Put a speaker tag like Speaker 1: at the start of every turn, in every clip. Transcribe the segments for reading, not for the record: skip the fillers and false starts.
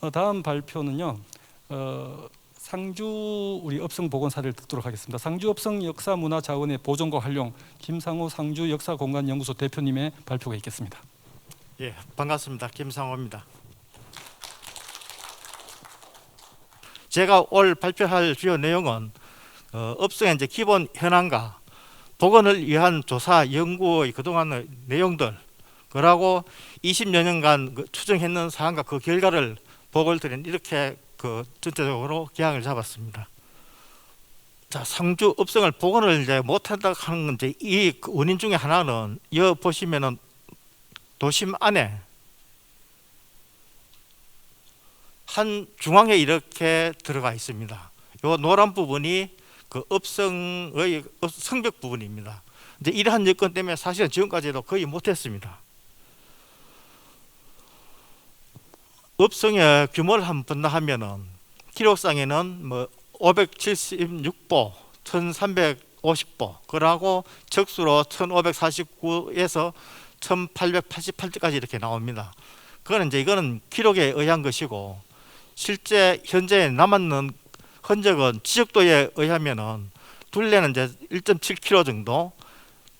Speaker 1: 다음 발표는요. 상주 우리 업성 복원 사례를 듣도록 하겠습니다. 상주 업성 역사문화자원의 보존과 활용 김상호 상주 역사공간연구소 대표님의 발표가 있겠습니다.
Speaker 2: 예, 반갑습니다. 김상호입니다. 제가 올 발표할 주요 내용은 업성의 이제 기본 현황과 복원을 위한 조사 연구의 그동안의 내용들, 그러고 20여 년간 추정했는 사항과 그 결과를 보고를 드린 이렇게 전체적으로 기항을 잡았습니다. 자, 상주 업성을 복원을 이제 못한다고 하는 건 이제 이 원인 중에 하나는 여 보시면은 도심 안에 한 중앙에 이렇게 들어가 있습니다. 요 노란 부분이 그 업성의 성벽 부분입니다. 이제 이러한 여건 때문에 사실은 지금까지도 거의 못했습니다. 업성의 규모를 한번 하면은 기록상에는 뭐 576보, 1350보, 그러고 적수로 1549에서 1888까지 이렇게 나옵니다. 이거는 기록에 의한 것이고, 실제 현재 남았는 흔적은 지적도에 의하면은 둘레는 이제 1.7km 정도,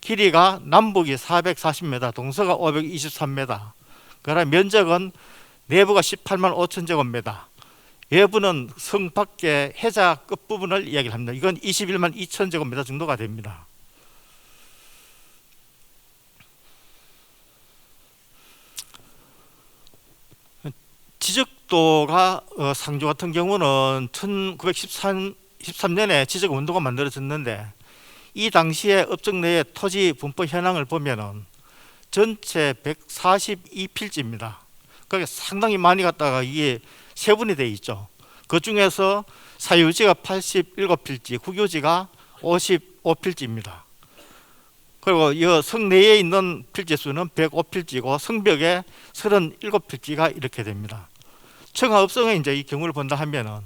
Speaker 2: 길이가 남북이 440m, 동서가 523m, 그러나 면적은 내부가 18만 5천 제곱미터, 외부는 성 밖의 해자 끝부분을 이야기를 합니다. 이건 21만 2천 제곱미터 정도가 됩니다. 지적도가 상주 같은 경우는 1913년에 지적운동가 만들어졌는데, 이 당시에 업적 내의 토지 분포 현황을 보면은 전체 142필지입니다. 그러니까 상당히 많이 갔다가 이게 세분이 되어 있죠. 그 중에서 사유지가 87필지, 국유지가 55필지입니다. 그리고 이 성 내에 있는 필지 수는 105필지고 성벽에 37필지가 이렇게 됩니다. 청하읍성의 이제 이 경우를 본다 하면은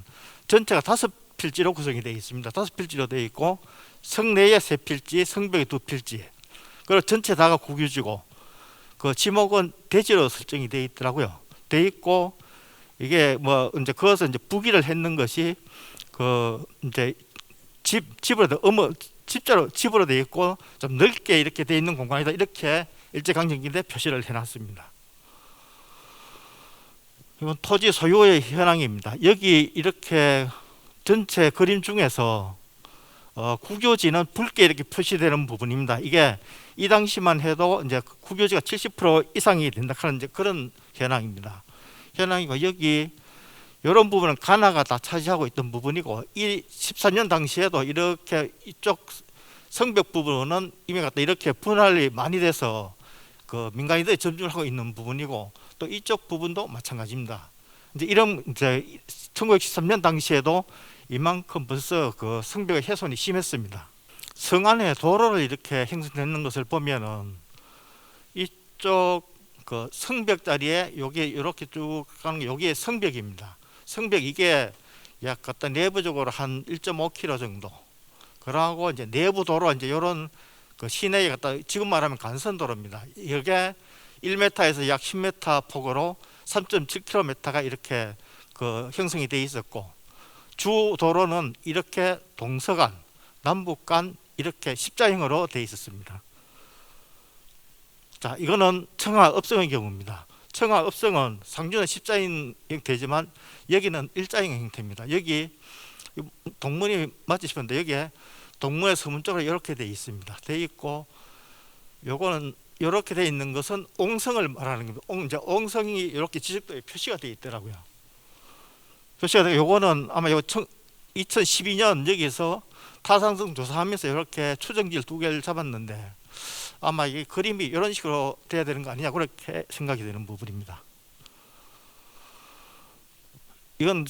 Speaker 2: 전체가 5필지로 구성이 되어 있습니다. 5필지로 되어 있고, 성 내에 3필지, 성벽에 2필지, 그리고 전체 다가 국유지고, 그 지목은 대지로 설정이 되어 있더라고요. 되어 있고, 이게 뭐 이제 그것을 이제 부기를 했는 것이 이제 집으로 되어 있고 좀 넓게 이렇게 되어 있는 공간이다, 이렇게 일제강점기에 표시를 해놨습니다. 이건 토지 소유의 현황입니다. 여기 이렇게 전체 그림 중에서 국유지는 붉게 이렇게 표시되는 부분입니다. 이게 이 당시만 해도 이제 국유지가 70% 이상이 된다 하는 이제 그런 현황입니다. 현황이고, 여기 이런 부분은 가나가 다 차지하고 있던 부분이고, 이 14년 당시에도 이렇게 이쪽 성벽 부분은 이미 갖다 이렇게 분할이 많이 돼서 그 민간인들이 점유를 하고 있는 부분이고, 또 이쪽 부분도 마찬가지입니다. 이제 1913년 당시에도 이만큼 벌써 그 성벽의 훼손이 심했습니다. 성 안에 도로를 이렇게 형성되는 것을 보면은 이쪽 그 성벽 자리에 여기 이렇게 쭉 가는 게 여기에 성벽입니다. 성벽 이게 약 갖다 내부적으로 한 1.5km 정도. 그러고 이제 내부 도로, 이제 이런 그 시내에 갖다 지금 말하면 간선도로입니다. 이게 1m에서 약 10m 폭으로 3.7km가 이렇게 그 형성이 되어 있었고, 주 도로는 이렇게 동서간, 남북간 이렇게 십자형으로 되어 있었습니다. 자, 이거는 청하읍성의 경우입니다. 청하읍성은 상주는 십자인 형태지만 여기는 일자형 형태입니다. 여기 동문이 맞지 싶은데 여기에 동문의 서문적으로 이렇게 되어 있습니다. 되어 있고, 요거는 이렇게 되어 있는 것은 옹성을 말하는 겁니다. 이제 옹성이 이렇게 지적도에 표시가 되어 있더라고요. 표시가 되고, 요거는 아마 2012년 여기서 타산성 조사하면서 이렇게 추정지를 2개를 잡았는데, 아마 이 그림이 이런 식으로 돼야 되는 거 아니냐, 그렇게 생각이 되는 부분입니다. 이건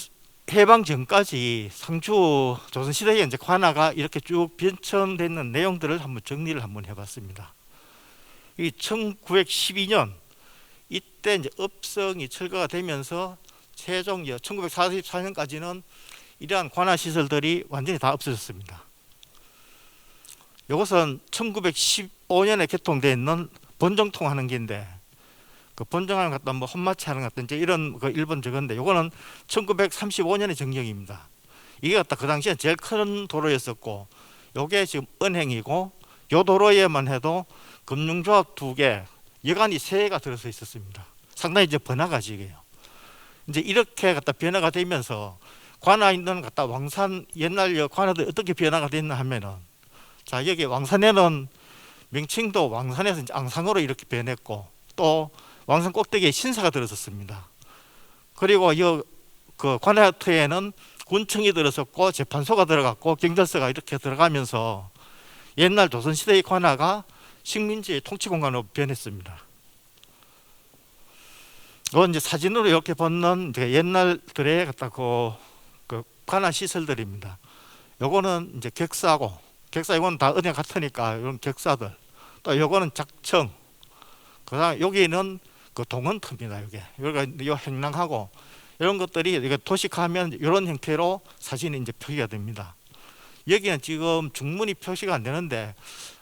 Speaker 2: 해방 전까지 상주 조선시대에 이제 관아가 이렇게 쭉 변천되는 내용들을 한번 정리를 한번 해봤습니다. 이 1912년 이때 이제 업성이 철거가 되면서 최종 1944년까지는 이러한 관아 시설들이 완전히 다 없어졌습니다. 이것은 1915년에 개통되어 있는 본정통하는 기인데, 그 본정을 갖다 뭐 혼마치 하는 것 같은 이제 이런 그 일본 저건데, 요거는 1935년의 정경입니다. 이게 갖다 그 당시에 제일 큰 도로였었고, 요게 지금 은행이고, 요 도로에만 해도 금융조합 2개, 여관이 3개가 들어서 있었습니다. 상당히 이제 번화가지게요. 이제 이렇게 갖다 변화가 되면서 관아 있는 갖다 왕산, 옛날 관아들이 어떻게 변화가 됐나 하면은, 자, 여기 왕산에는 명칭도 왕산에서 이제 앙상으로 이렇게 변했고, 또 왕산 꼭대기에 신사가 들어섰습니다. 그리고 그 관아터에는 군청이 들어섰고 재판소가 들어갔고 경찰서가 이렇게 들어가면서 옛날 조선시대의 관아가 식민지의 통치공간으로 변했습니다. 이건 이제 사진으로 이렇게 보는 이제 옛날들의 갖다 그 관아 시설들입니다. 요거는 이제 객사고, 객사 이건 다 은행 같으니까 이런 객사들. 또 요거는 작청. 그다음 여기는 그 동원터입니다. 여기가 요 행랑하고 이런 것들이 이게 도식하면 이런 형태로 사진이 이제 표기가 됩니다. 여기는 지금 중문이 표시가 안 되는데,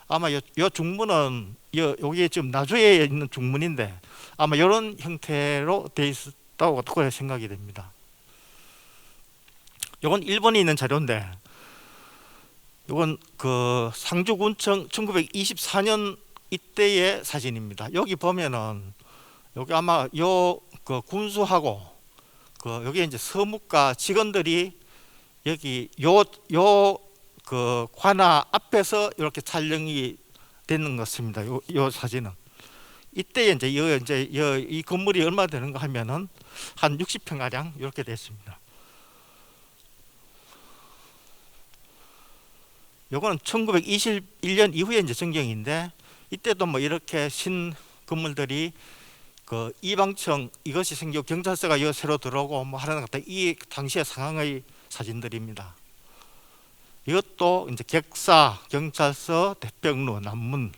Speaker 2: 아마 요 중문은 여기 지금 나주에 있는 중문인데 아마 이런 형태로 되어 있었다고 그렇게 생각이 됩니다. 이건 일본에 있는 자료인데, 이건 그 상주군청 1924년 이때의 사진입니다. 여기 보면은 여기 아마 그 군수하고 여기 이제 서무과 직원들이 여기 그 관아 앞에서 이렇게 촬영이 되는 것 같습니다. 요 사진은 이때 이제 이 건물이 얼마 되는가 하면은 한 60평 가량 이렇게 됐습니다. 요거는 1921년 이후에 이제 전경인데, 이때도 뭐 이렇게 신 건물들이 그 이방청 이것이 생기고 경찰서가 여 새로 들어오고 뭐 하는 것 같다. 이 당시의 상황의 사진들입니다. 이것도 이제 객사, 경찰서, 대병로, 남문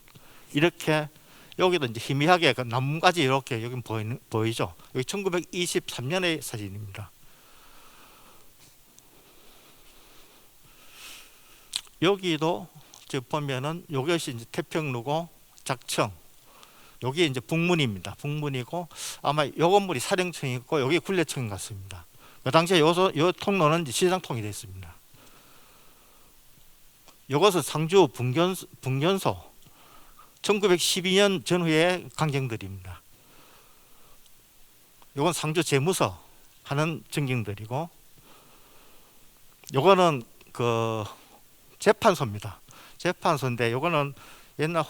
Speaker 2: 이렇게, 여기도 이제 희미하게 그 남문까지 이렇게 여기 보이죠. 여기 1923년의 사진입니다. 여기도 지금 보면은 요것이 이제 태평로고 작청, 여기 이제 북문입니다. 북문이고 아마 요 건물이 사령청이고 여기 굴레청 같습니다. 그 당시에 요 통로는 이제 시장통이 됐습니다. 요것은 상주 분견소 1912년 전후의 강경들입니다. 요건 상주 재무서 하는 전경들이고, 요거는 그 재판소입니다. 재판소인데 요거는 옛날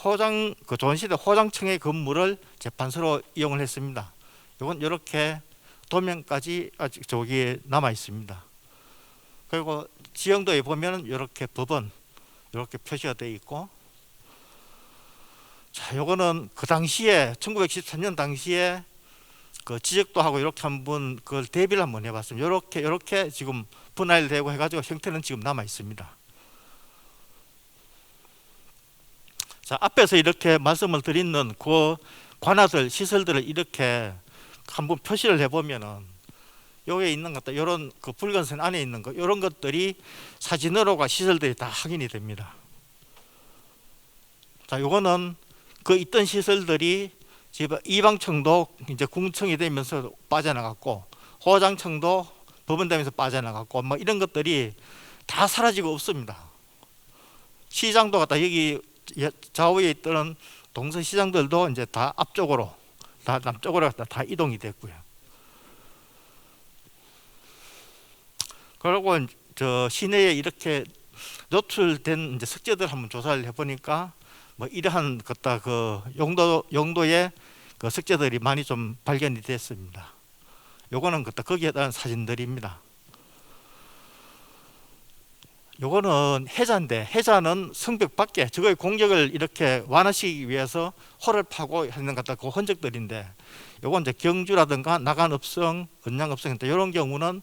Speaker 2: 그 조선시대 호장청의 건물을 재판소로 이용을 했습니다. 요건 이렇게 도면까지 아직 저기 남아 있습니다. 그리고 지형도에 보면 이렇게 법원 이렇게 표시가 되어 있고, 자, 요거는 그 당시에 1913년 당시에 그 지적도 하고 이렇게 한번 그걸 대비를 한번 해봤습니다. 이렇게 지금 분할되고 해가지고 형태는 지금 남아 있습니다. 자, 앞에서 이렇게 말씀을 드리는 그 관아들 시설들을 이렇게 한번 표시를 해보면은 여기에 있는 것들, 이런 그 붉은선 안에 있는 것, 이런 것들이 사진으로가 시설들이 다 확인이 됩니다. 자, 요거는 그 있던 시설들이 지금 이방청도 이제 궁청이 되면서 빠져나갔고, 호장청도 법원되면서 빠져나갔고, 뭐 이런 것들이 다 사라지고 없습니다. 시장도 갖다 여기 좌우에 있던 동서 시장들도 이제 다 앞쪽으로, 다 남쪽으로 다 이동이 됐고요. 그리고 저 시내에 이렇게 노출된 이제 석재들 한번 조사를 해보니까 뭐 이러한 것다 그 용도의 그 석재들이 많이 좀 발견이 됐습니다. 요거는 그때 거기에 대한 사진들입니다. 요거는 해자인데, 해자는 성벽 밖에 저거의 공격을 이렇게 완화시키기 위해서 홀을 파고 하는 것 같다 그 흔적들인데, 요건 이제 경주라든가 나간읍성, 은양읍성 이런 경우는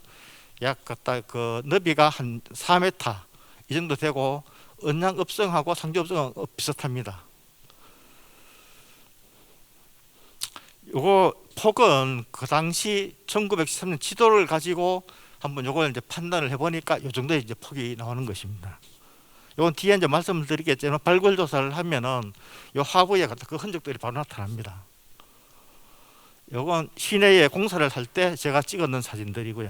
Speaker 2: 약 갖다 그 너비가 한 4m 이 정도 되고, 은양읍성하고 상주읍성은 비슷합니다. 요거 폭은 그 당시 1913년 지도를 가지고 한번 요걸 이제 판단을 해보니까 요 정도의 이제 폭이 나오는 것입니다. 요건 뒤에 이제 말씀을 드리겠지만 발굴 조사를 하면은 요 하부에 그 흔적들이 바로 나타납니다. 요건 시내에 공사를 할 때 제가 찍어놓은 사진들이고요.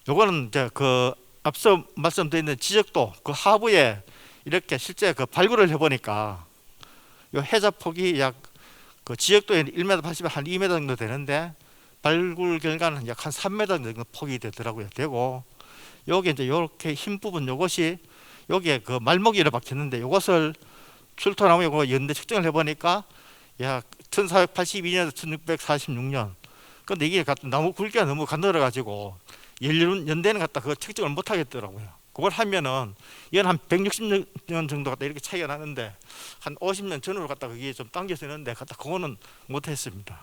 Speaker 2: 요거는 이제 그 앞서 말씀드린 지적도 그 하부에 이렇게 실제 그 발굴을 해보니까 요 해자폭이 약 그 지역도에 1m 80에 한 2m 정도 되는데 발굴 결과는 약 한 3m 정도 폭이 되더라고요. 되고 여기 이제 이렇게 흰 부분 요것이 여기에 그 말목이를 박혔는데 요것을 출토나무 요거 연대 측정을 해보니까 약 1482년에서 1646년. 근데 이게 나무 굵기가 너무 가늘어 가지고 연대는 갖다 그 측정을 못 하겠더라고요. 그걸 하면은 이건 한 160년 정도 갖다 이렇게 차이가 나는데 한 50년 전으로 갖다 그게 좀 당겨서 있는데 갖다 그거는 못 했습니다.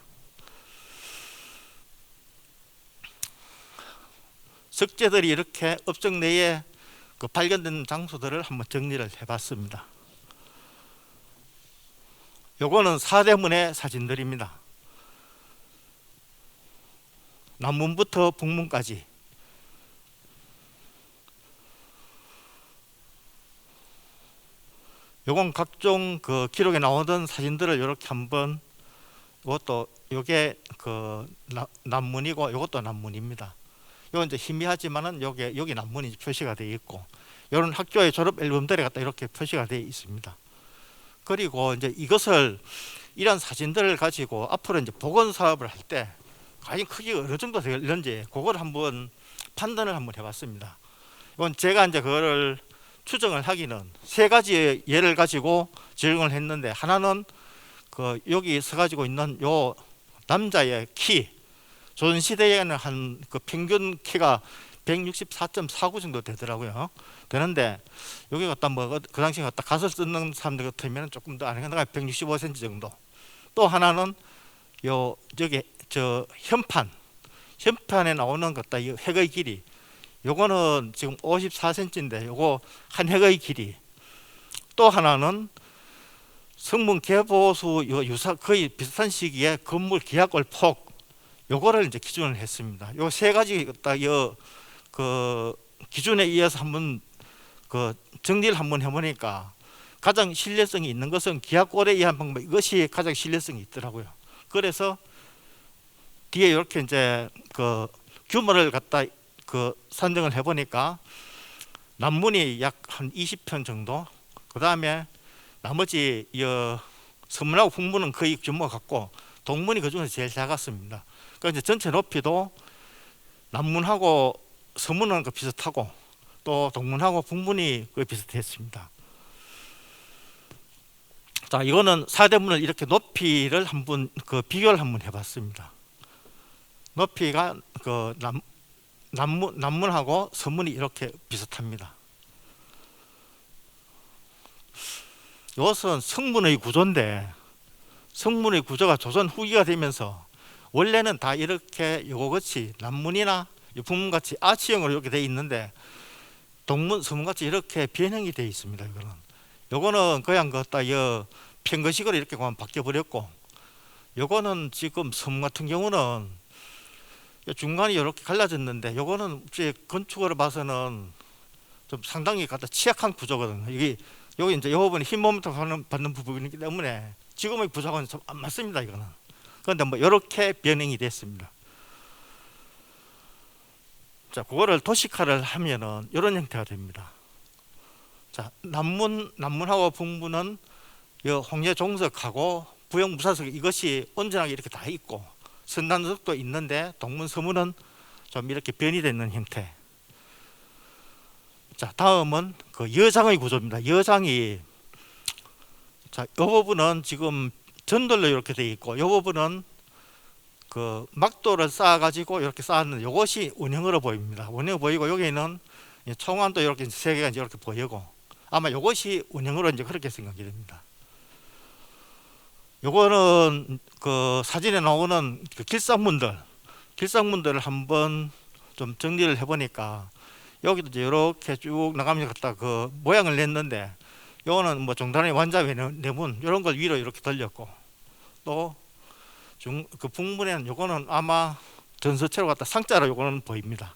Speaker 2: 석재들이 이렇게 업적 내에 그 발견된 장소들을 한번 정리를 해봤습니다. 요거는 사대문의 사진들입니다. 남문부터 북문까지. 요건 각종 그 기록에 나오던 사진들을 이렇게 한번, 이것도 요게 그 남문이고 요것도 남문입니다. 요건 이제 희미하지만은 여기 남문이 표시가 되어 있고, 요런 학교의 졸업 앨범들에 갖다 이렇게 표시가 되어 있습니다. 그리고 이제 이것을 이런 사진들을 가지고 앞으로 이제 복원 사업을 할 때 과연 크기가 어느 정도 되는지 그걸 한번 판단을 한번 해봤습니다. 이건 제가 이제 그거를 추정을 하기는 세 가지의 예를 가지고 적용을 했는데, 하나는 그 여기 서 가지고 있는 요 남자의 키, 조선시대에는 한 그 평균 키가 164.49 정도 되더라고요. 되는데 여기 갖다 뭐 그 당시에 갖다 가설 쓰는 사람들 같으면 조금 더 안 해가 165cm 정도. 또 하나는 요 저기 저 현판에 나오는 것다 이 획의 길이, 요거는 지금 54cm인데 요거 한 획의 길이. 또 하나는 성문 개보수 유사 거의 비슷한 시기에 건물 기하골 폭, 요거를 이제 기준을 했습니다. 요 세 가지 그 기준에 의해서 한번 그 정리를 한번 해보니까 가장 신뢰성이 있는 것은 기하골에 의한 방법, 이것이 가장 신뢰성이 있더라고요. 그래서 뒤에 이렇게 이제 그 규모를 갖다 그 산정을 해보니까 남문이 약 한 20편 정도, 그 다음에 나머지 서문하고 북문은 거의 규모가 같고 동문이 그 중에서 제일 작았습니다. 그러니까 이제 전체 높이도 남문하고 서문은 그 비슷하고 또 동문하고 북문이 그 비슷했습니다. 자, 이거는 사대문을 이렇게 높이를 한번 그 비교를 한번 해봤습니다. 높이가 그 남문하고 서문이 이렇게 비슷합니다. 이것은 성문의 구조인데, 성문의 구조가 조선 후기가 되면서 원래는 다 이렇게 요것이 남문이나 북문같이 아치형으로 이렇게 되어 있는데 동문, 서문같이 이렇게 변형이 되어 있습니다. 요거는 그냥 갖다 평거식으로 이렇게 바뀌어 버렸고, 요거는 지금 서문 같은 경우는 중간이 이렇게 갈라졌는데 요거는 건축으로 봐서는 좀 상당히 갖다 취약한 구조거든요. 이게 여기 이제 이 부분이 흰 모멘트 받는 부분이기 때문에 지금의 구조는 좀 안 맞습니다. 이거는. 그런데 뭐 이렇게 변형이 됐습니다. 자, 그거를 도식화를 하면은 이런 형태가 됩니다. 자, 남문하고 북문은 홍제 종석하고 부영 무사석 이것이 온전하게 이렇게 다 있고 선단석도 있는데 동문 서문은 좀 이렇게 변이되는 형태. 자, 다음은 그 여장의 구조입니다. 여장이, 자, 이 부분은 지금 전돌로 이렇게 되어 있고, 이 부분은 그 막도를 쌓아 가지고 이렇게 쌓았는데 이것이 원형으로 보입니다. 원형 보이고 여기는 총안도 이렇게 세 개가 이렇게 보이고, 아마 이것이 원형으로 이제 그렇게 생각이 됩니다. 요거는 그 사진에 나오는 그 길상문들을 한번 좀 정리를 해보니까 여기도 이제 이렇게 쭉 나가면서 갖다 그 모양을 냈는데, 요거는 뭐 정단의 완자회 내문 이런 걸 위로 이렇게 돌렸고, 또 그 북문에는 요거는 아마 전서체로 갖다 상자로 요거는 보입니다.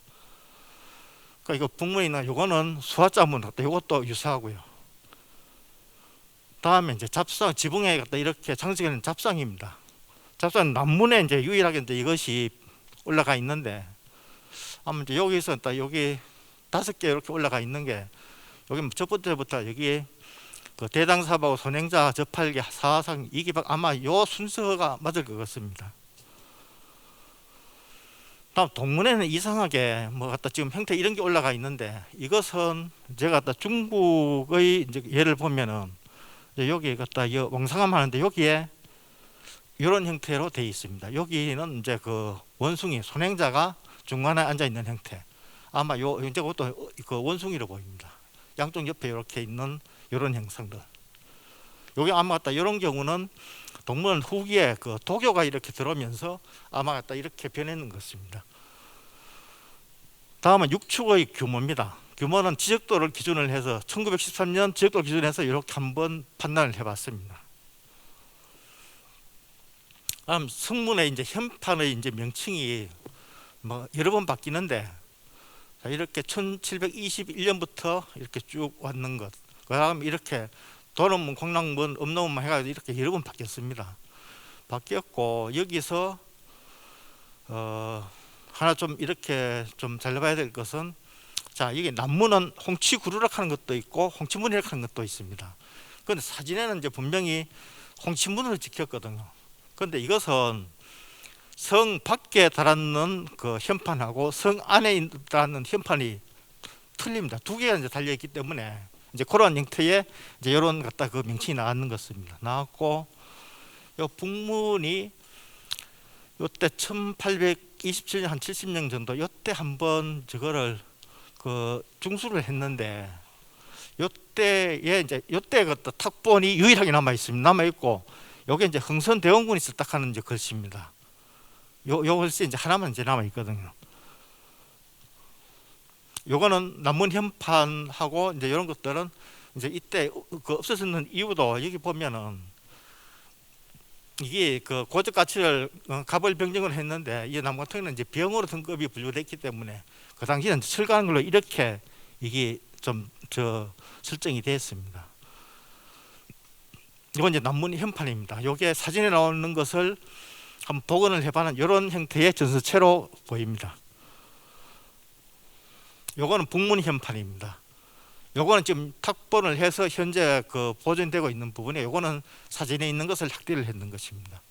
Speaker 2: 그러니까 이거 북문에 있는 요거는 수화자문 갖다 요것도 유사하고요. 다음에 이제 잡상, 지붕에 갖다 이렇게 장식하는 잡상입니다. 잡산 남문에 이제 유일하게 이제 이것이 올라가 있는데, 아마 이제 여기서 딱 여기 5개 이렇게 올라가 있는 게, 여기 첫 번째부터 여기 그 대당사하고 선행자 접할계 사상 이기박, 아마 요 순서가 맞을 것 같습니다. 다음 동문에는 이상하게 뭐 갖다 지금 형태 이런 게 올라가 있는데, 이것은 제가 갖다 중국의 이제 예를 보면은 이제 여기 갖다 왕상암 하는데 여기에 이런 형태로 되어 있습니다. 여기는 이제 그 원숭이 선행자가 중간에 앉아 있는 형태. 아마 요 이제 그것도 그 원숭이로 보입니다. 양쪽 옆에 이렇게 있는 이런 형상들. 여기 아마 갖다 이런 경우는 동문 후기에 그 도교가 이렇게 들어오면서 아마 갖다 이렇게 변했는 것입니다. 다음은 육축의 규모입니다. 규모는 지적도를 기준으로 해서 1913년 지적도를 기준으로 해서 이렇게 한번 판단을 해봤습니다. 다음 성문의 이제 현판의 이제 명칭이 뭐 여러 번 바뀌는데, 자, 이렇게 1721년부터 이렇게 쭉 왔는 것. 그다음 이렇게 도론문, 공랑문, 음노문만 해가지고 이렇게 여러 번 바뀌었습니다. 바뀌었고, 여기서 하나 좀 이렇게 좀 살려봐야 될 것은, 자, 이게 남문은 홍치구르락 하는 것도 있고 홍치문이라고 하는 것도 있습니다. 그런데 사진에는 이제 분명히 홍치문을 지켰거든요. 그런데 이것은 성 밖에 달았는 그 현판하고 성 안에 달았는 현판이 틀립니다. 두 개가 이제 달려 있기 때문에 이제 그런 형태의 이제 이런 갖다 그 명칭이 나왔는 것입니다. 나왔고, 요 북문이 요때 1827년 한 70년 정도 요때 한번 저거를 그 중수를 했는데, 요때에 이제 요때 그 탁본이 유일하게 남아 있습니다. 남아 있고, 요게 이제 흥선대원군이 썼다하는 이제 글씨입니다. 요 글씨 이제 하나만 이제 남아 있거든요. 요거는 남문 현판하고 이제 이런 것들은 이제 이때 그 없어졌는 이유도 여기 보면은 이게 그 고적 가치를 갑을 병정을 했는데, 이 나무 같은 경우는 이제 병으로 등급이 분류됐기 때문에 그 당시에는 철가는 걸로 이렇게 이게 좀 설정이 됐습니다. 이건 이제 남문 현판입니다. 요게 사진에 나오는 것을 한번 복원을 해봐는 이런 형태의 전서체로 보입니다. 요거는 북문 현판입니다. 요거는 지금 탁본을 해서 현재 그 보존되고 있는 부분에, 요거는 사진에 있는 것을 확대를 했는 것입니다.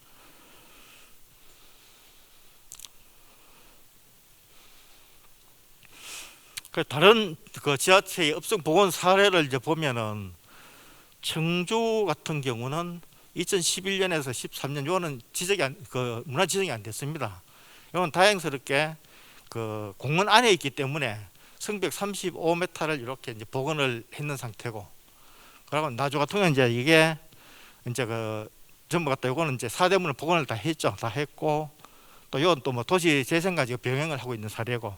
Speaker 2: 그 다른 그 지하체의 업성 복원 사례를 이제 보면은, 청주 같은 경우는 2011년에서 13년 요거는 지적이 그 문화 지정이 안 됐습니다. 이건 다행스럽게 그 공원 안에 있기 때문에 성벽 35m를 이렇게 이제 복원을 했는 상태고, 그리고 나주 같은 경우는 이제 이게 이제 그 전부 갖다 요거는 이제 사대문을 복원을 다 했죠. 다 했고, 또 요건 또 뭐 도시 재생 가지고 병행을 하고 있는 사례고,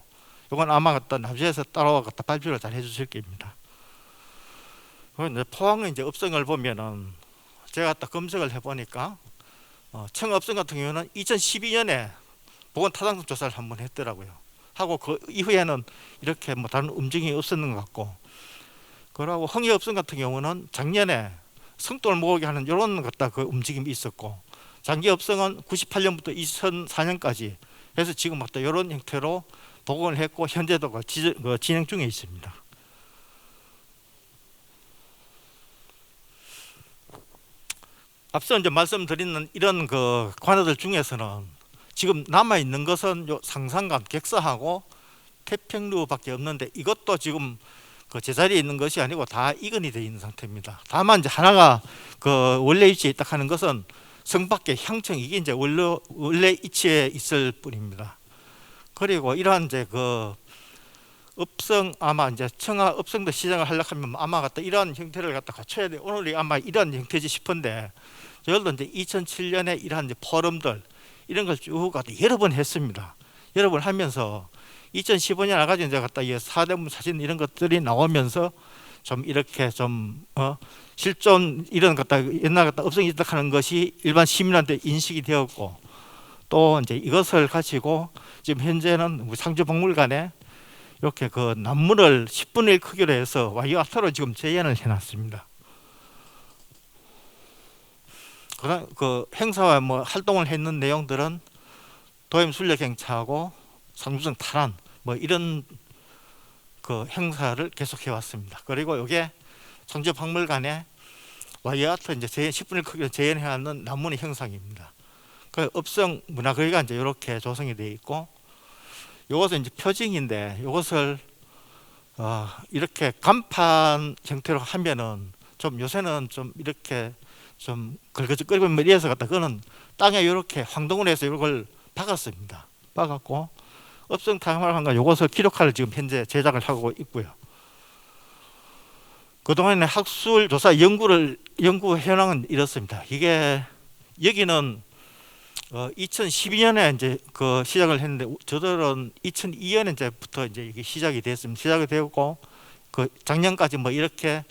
Speaker 2: 요건 아마 갖다 나주에서 따로 갖다 발표를 잘 해주실 겁니다. 그런데 포항의 이제 업성을 보면은 제가 갖다 검색을 해보니까 청업성 같은 경우는 2012년에 보건 타당성 조사를 한번 했더라고요. 하고 그 이후에는 이렇게 뭐 다른 움직임이 없었는 것 같고, 그러고 흥해업성 같은 경우는 작년에 성돌 모으게 하는 이런 것다 그 움직임이 있었고, 장기업성은 98년부터 2004년까지 해서 지금 맞다 이런 형태로 복원을 했고, 현재도 그 진행 중에 있습니다. 앞서 이제 말씀드리는 이런 그 관어들 중에서는 지금 남아 있는 것은 요 상상관, 객사하고 태평루밖에 없는데, 이것도 지금 그 제자리에 있는 것이 아니고 다 이건이 되어 있는 상태입니다. 다만 이제 하나가 그 원래 위치에 있다 하는 것은 성 밖에 향청, 이게 이제 원래 위치에 있을 뿐입니다. 그리고 이러한 이제 그 업성, 아마 이제 청하 업성도 시장을 하려고 하면 아마 갖다 이러한 형태를 갖다 갖춰야 돼. 오늘이 아마 이러한 형태지 싶은데, 저희도 이제 2007년에 이러한 이제 포럼들 이런 걸 쭉 갖다 여러 번 했습니다. 여러 번 하면서 2015년 아가지 이제 갖다 이 사대문 사진 이런 것들이 나오면서 좀 이렇게 좀 실존 이런 갖다 옛날 갖다 업성이 있다 하는 것이 일반 시민한테 인식이 되었고, 또 이제 이것을 가지고 지금 현재는 우리 상주박물관에 이렇게 그 남문을 10분의 1 크기로 해서 와이어트로 지금 재현을 해놨습니다. 그 행사와 뭐 활동을 했는 내용들은 도임 순례경차하고 상주성 탈환 뭐 이런 그 행사를 계속해 왔습니다. 그리고 이게 상주박물관에 와이어트 이제 10분의 크기로 재현해 왔는 남문의 형상입니다. 그 읍성 문화거리가 이제 이렇게 조성이 되어 있고, 이것은 이제 표징인데 이것을 이렇게 간판 형태로 하면은 좀 요새는 좀 이렇게 좀 긁어지거리고 이래서 갖다 그거는 땅에 이렇게 황동을 해서 이걸 박았습니다. 박았고 읍성 탐험관과 이것을 기록할 지금 현재 제작을 하고 있고요. 그동안에 학술 조사 연구 현황은 이렇습니다. 이게 여기는 2012년에 이제 그 시작을 했는데 저들은 2002년에 이제부터 이제 이게 시작이 됐습니다. 시작이 되었고 그 작년까지 뭐 이렇게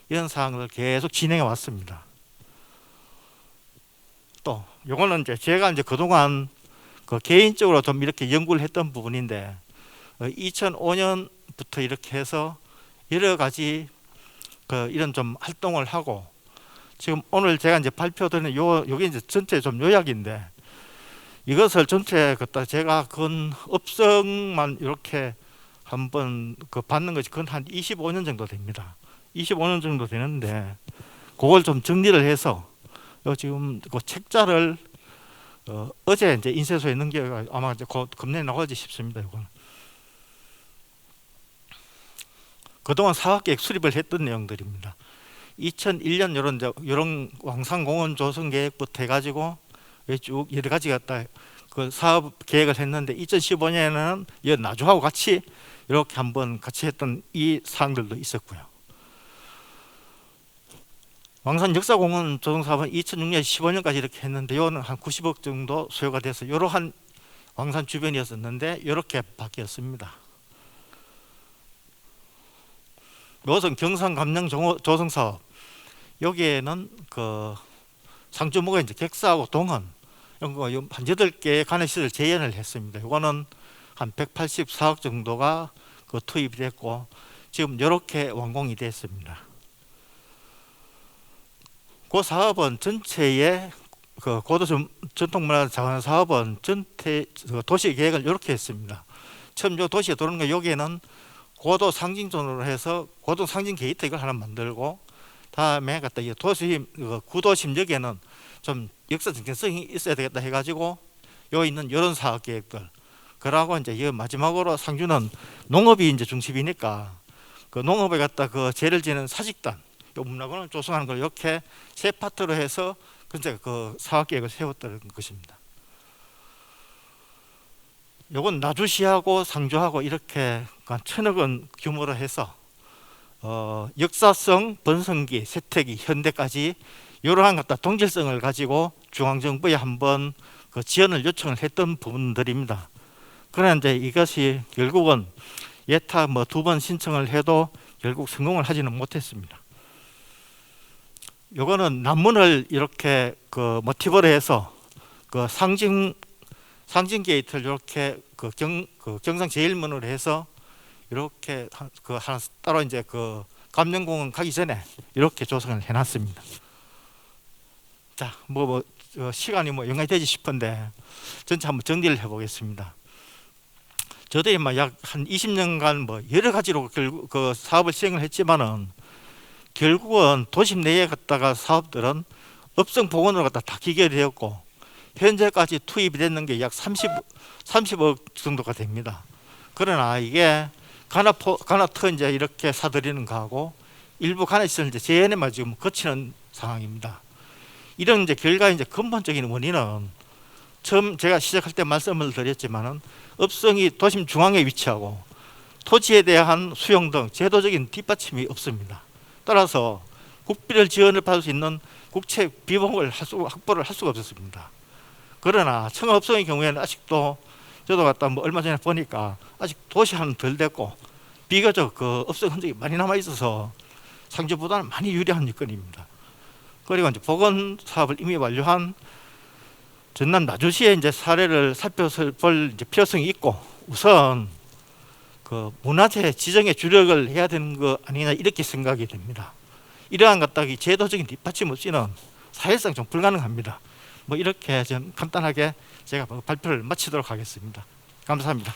Speaker 2: 이런 사항을 계속 진행해 왔습니다. 또 요거는 이제 제가 이제 그동안 그 개인적으로 좀 이렇게 연구를 했던 부분인데 2005년부터 이렇게 해서 여러 가지 그 이런 좀 활동을 하고 지금 오늘 제가 이제 발표드리는 요게 이제 전체 좀 요약인데 이것을 전체 갖다 제가 그 업성만 이렇게 한번 그 받는 것이 그건 한 25년 정도 됩니다. 25년 정도 되는데 그걸 좀 정리를 해서 지금 그 책자를 어제 이제 인쇄소에 넘겨 아마 이제 금년에 나오지 싶습니다. 이거는 그동안 사업계획 수립을 했던 내용들입니다. 2001년 이런 왕산공원 조성 계획부터 해가지고 쭉 여러 가지 갖다 그 사업 계획을 했는데 2015년에는 나주하고 같이 이렇게 한번 같이 했던 이 사항들도 있었고요. 왕산 역사공원 조성 사업은 2006년 15년까지 이렇게 했는데 이거는 한 90억 정도 소요가 돼서 이러한 왕산 주변이었었는데 이렇게 바뀌었습니다. 이것은 경산 감량 조성 사업. 여기에는 그 상주목에 이제 객사하고 동원 이런 거 한 8개의 관할 시설 재현을 했습니다. 이거는 한 184억 정도가 그 투입이 됐고 지금 이렇게 완공이 됐습니다. 그 사업은 전체의 그 고도 전통문화 자원 사업은 전체 도시 계획을 이렇게 했습니다. 처음 요 도시에 들어오는 거 여기에는 고도 상징존으로 해서 고도 상징 게이트 이걸 하나 만들고 다음에 갖다 이 도심 구도심 여기에는 좀 역사 정체성이 있어야 되겠다 해가지고 여기 있는 이런 사업 계획들 그러고 이제 마지막으로 상주는 농업이 이제 중심이니까 그 농업에 갖다 그 재를 지는 사직단 요 문화관을 조성하는 걸 이렇게 세 파트로 해서 근데 그 사업 계획을 세웠다는 것입니다. 요건 나주시하고 상주하고 이렇게 한 1,000억 원 규모로 해서 역사성, 번성기, 세태기, 현대까지 이러한 갖다 동질성을 가지고 중앙정부에 한번 그 지원을 요청을 했던 부분들입니다. 그러나 이제 이것이 결국은 예타 뭐 2번 신청을 해도 결국 성공을 하지는 못했습니다. 요거는 남문을 이렇게 그 모티브로 해서 그 상징 게이트를 이렇게 그 경상 제일문으로 해서 이렇게 그 하나 따로 이제 그 감령공원 가기 전에 이렇게 조성을 해놨습니다. 자, 시간이 연관이 되지 싶은데 전체 한번 정리를 해보겠습니다. 저들이 약 한 20년간 여러 가지로 결국 그 사업을 시행을 했지만은 결국은 도심 내에 갔다가 사업들은 업성 복원으로 갖다 다 기결되었고 현재까지 투입이 됐는 게 약 30억 정도가 됩니다. 그러나 이게 가나터 이제 이렇게 사들이는 거하고 일부 가나시설 이제 재현에만 지금 거치는 상황입니다. 이런 이제 결과의 이제 근본적인 원인은 처음 제가 시작할 때 말씀을 드렸지만은 업성이 도심 중앙에 위치하고 토지에 대한 수용 등 제도적인 뒷받침이 없습니다. 따라서 국비를 지원을 받을 수 있는 국채 비용을 확보를 할 수가 없었습니다. 그러나 청업성의 경우에는 아직도 저도 갔다 얼마 전에 보니까 아직 도시화는 덜 됐고 비교적 그 업성 흔적이 많이 남아 있어서 상주보다는 많이 유리한 여건입니다. 그리고 이제 복원 사업을 이미 완료한 전남 나주시의 이제 사례를 살펴볼 이제 필요성이 있고 우선 그 문화재 지정에 주력을 해야 되는 거 아니냐 이렇게 생각이 됩니다. 이러한 것들이 제도적인 뒷받침 없이는 사실상 좀 불가능합니다. 뭐 이렇게 좀 간단하게 제가 발표를 마치도록 하겠습니다. 감사합니다.